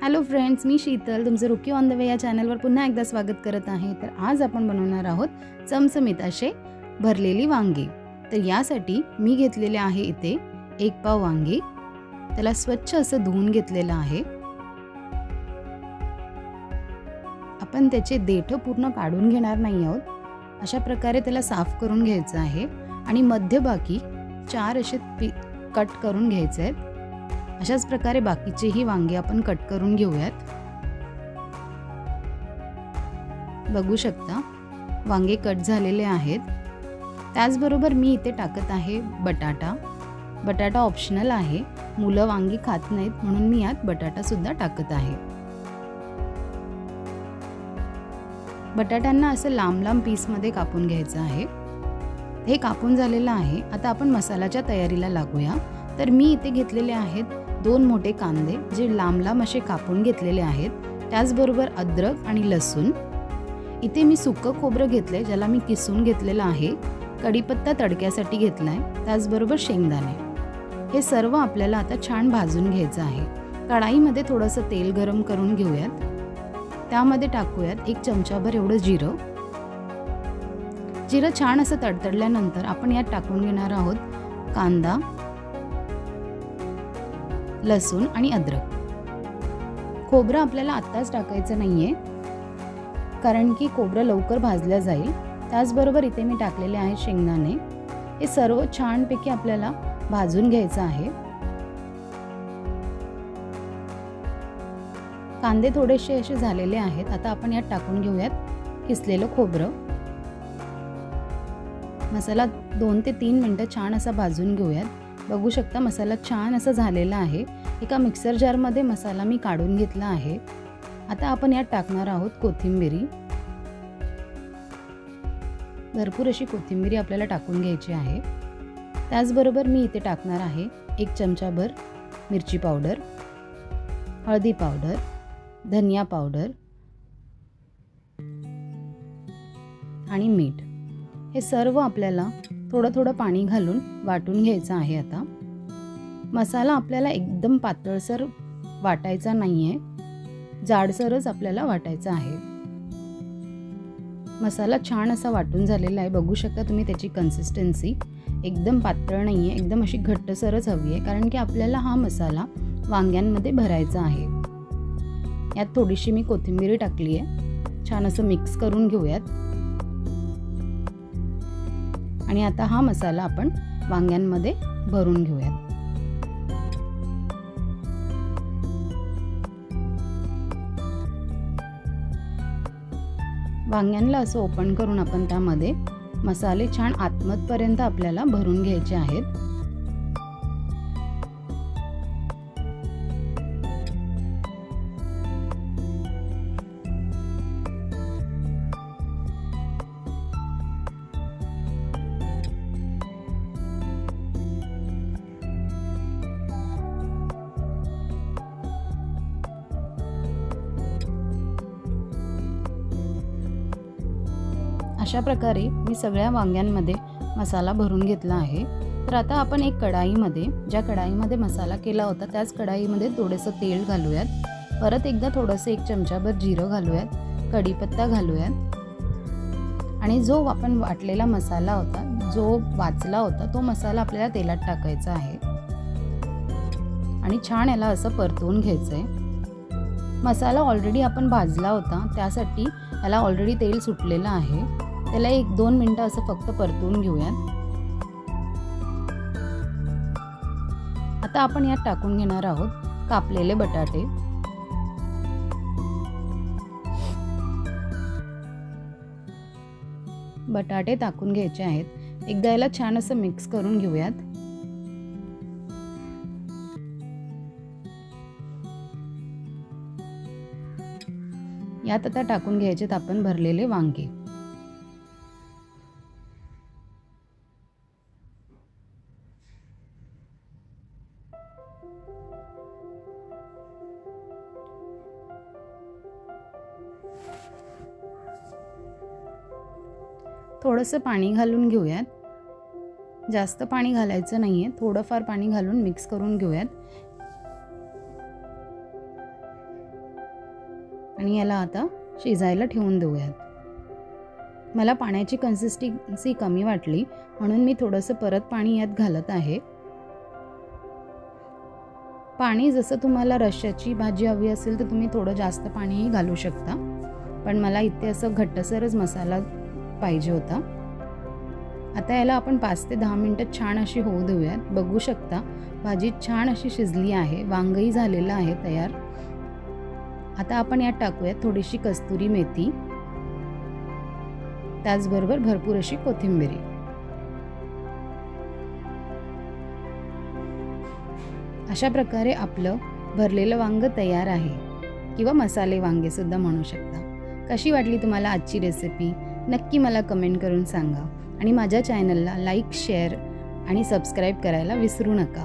Hello friends, मी शीतल तुमचं रुकी on the way या चॅनलवर पुन्हा एकदा स्वागत करत आहे। तर आज आपण बनवणार आहोत चमचमीत असे भरलेली वांगी। तर यासाठी मी घेतलेले आहे इथे 1 पाव वांगी। त्याला स्वच्छ असं धुवून घेतलेलं आहे। आपण त्याचे देठ पूर्ण काढून घेणार नाही आहोत। अशा प्रकारे त्याला साफ करून घ्यायचं आहे आणि मध्यभागी 4 असे कट करून घ्यायचे आहेत। अशाच प्रकारे बाकीचेही वांगे आपण कट करून घेऊयात। बघू शकता वांगे कट झालेले आहेत। त्याचबरोबर मी इथे टाकत आहे बटाटा। बटाटा ऑप्शनल आहे, मुलं वांगी खात नाहीत म्हणून मी यात बटाटा सुद्धा टाकत आहे। बटाट्यांना असं लांब लांब पीस मध्ये कापून घ्यायचं आहे। हे कापून झालेलं आहे। आता आपण मसाल्याच्या तयारीला लागूया। तर मी इथे घेतलेले आहेत 2 मोठे कांदे जे लांब लांब असे कापून घेतलेले आहेत। त्याचबरोबर अद्रक आणि लसूण। इथे मी सुकं खोबरं घेतले ज्याला मी किसून घेतलेलं आहे। कढीपत्ता तडक्यासाठी घेतलाय, त्याचबरोबर शेंगदाणे। हे सर्व आपल्याला आता छान भाजून घ्यायचं आहे। कढाईमध्ये थोडंसं तेल गरम करून घेऊयात। त्यामध्ये टाकूयात 1 चमचाभर एवढं जिरं। जिरं छान असं तडतडल्यानंतर आपण यात टाकून घेणार आहोत कांदा, लसूण आणि अद्रक। खोबरं आपल्याला आत्ताच टाकायचं नाहीये कारण की खोबरं लवकर भाजलं जाईल। त्याचबरोबर इथे मी टाकलेले आहे शेंगदाणे। हे सर्व छानपैकी आपल्याला भाजून घ्यायचं आहे। कांदे थोडेसे असे झालेले आहेत। आता आपण यात टाकून घेऊयात किसलेलं खोबरं। मसाला 2 ते 3 मिनिटं छान असा भाजून घेऊयात। बघू शकता मसाला छान असा झालेला आहे। एका मिक्सर जार मध्ये मसाला मी काढून घेतला आहे। आता आपण यात टाकणार आहोत कोथिंबीर। भरपूर अशी कोथिंबीर आपल्याला टाकून घ्यायची आहे। त्याचबरोबर मी इथे टाकणार आहे 1 चमचाभर मिरची पावडर, हळदी पावडर, धनिया पावडर आणि मीठ। हे सर्व आपल्याला थोडं थोडं पाणी घालून वाटून घ्यायचं आहे। आता मसाला आपल्याला एकदम पातळसर वाटायचा नाहीये, जाडसरच आपल्याला वाटायचा आहे। मसाला छान असा वाटून झालेला आहे। बघू शकता तुम्ही त्याची कन्सिस्टन्सी एकदम पातळ नाहीये, एकदम अशी घट्टसरच हवी आहे कारण की आपल्याला हा मसाला वांग्यांमध्ये भरायचा आहे। यात थोडीशी मी कोथिंबीर टाकली आहे। छान असं मिक्स करून घेऊयात आणि आता हा मसाला आपण वांग्यांमध्ये भरून घेऊयात। वांग्यांना असं ओपन करून आपण त्यामध्ये मसाले छान आतमधपर्यंत आपल्याला भरून घ्यायचे आहेत। अशा प्रकारे मी सगळ्या वांग्यांमध्ये मसाला भरून घेतला आहे। तर आता आपण एक कढाईमध्ये, ज्या कढाईमध्ये मसाला केला होता त्याच कढाईमध्ये थोडंसं तेल घालूयात। परत एकदा थोडंसं 1 चमचाभर जिरं घालूयात, कढीपत्ता घालूयात आणि जो आपण वाटलेला मसाला होता, जो वाचला होता, तो मसाला आपल्याला तेलात टाकायचा आहे आणि छान याला असं परतवून घ्यायचंय। मसाला ऑलरेडी आपण भाजला होता, त्यासाठी याला ऑलरेडी तेल सुटलेलं आहे। त्याला 1-2 मिनिटं असं फक्त परतवून घेऊयात। आता आपण यात टाकून घेणार आहोत कापलेले बटाटे। बटाटे टाकून घ्यायचे आहेत। एकदा याला छान असं मिक्स करून घेऊयात। यात आता टाकून घ्यायचेत आपण भरलेले वांगे। थोडंसं पाणी घालून घेऊयात। जास्त पाणी घालायचं नाहीये, थोडंफार पाणी घालून मिक्स करून घेऊयात। आणि याला आता शिजायला ठेवून देऊयात. मला पाण्याची कन्सिस्टन्सी कमी वाटली म्हणून मी थोडंसं परत पाणी यात घालत आहे. पाणी जसं तुम्हाला रश्श्याची भाजी हवी असेल तर तुम्ही थोडं जास्त पाणीही घालू शकता, पण मला इथे असं घट्टसरच मसाला पाहिजे होता. आता याला आपण 5 ते 10 मिनटं छान अशी होऊ देऊयात. बघू शकता भाजी छान अशी शिजली आहे, वांगही झालेलं आहे तयार. आता आपण यात टाकूयात थोडीशी कस्तुरी मेथी, त्याचबरोबर भरपूर अशी कोथिंबीर. अशा प्रकारे आपलं भरलेलं वांग तयार आहे, किंवा मसाले वांगे सुद्धा म्हणू शकता. कशी वाटली तुम्हाला आजची रेसिपी नक्की मला कमेंट करून सांगा आणि माझ्या चॅनलला लाईक, शेअर आणि सबस्क्राईब करायला विसरू नका.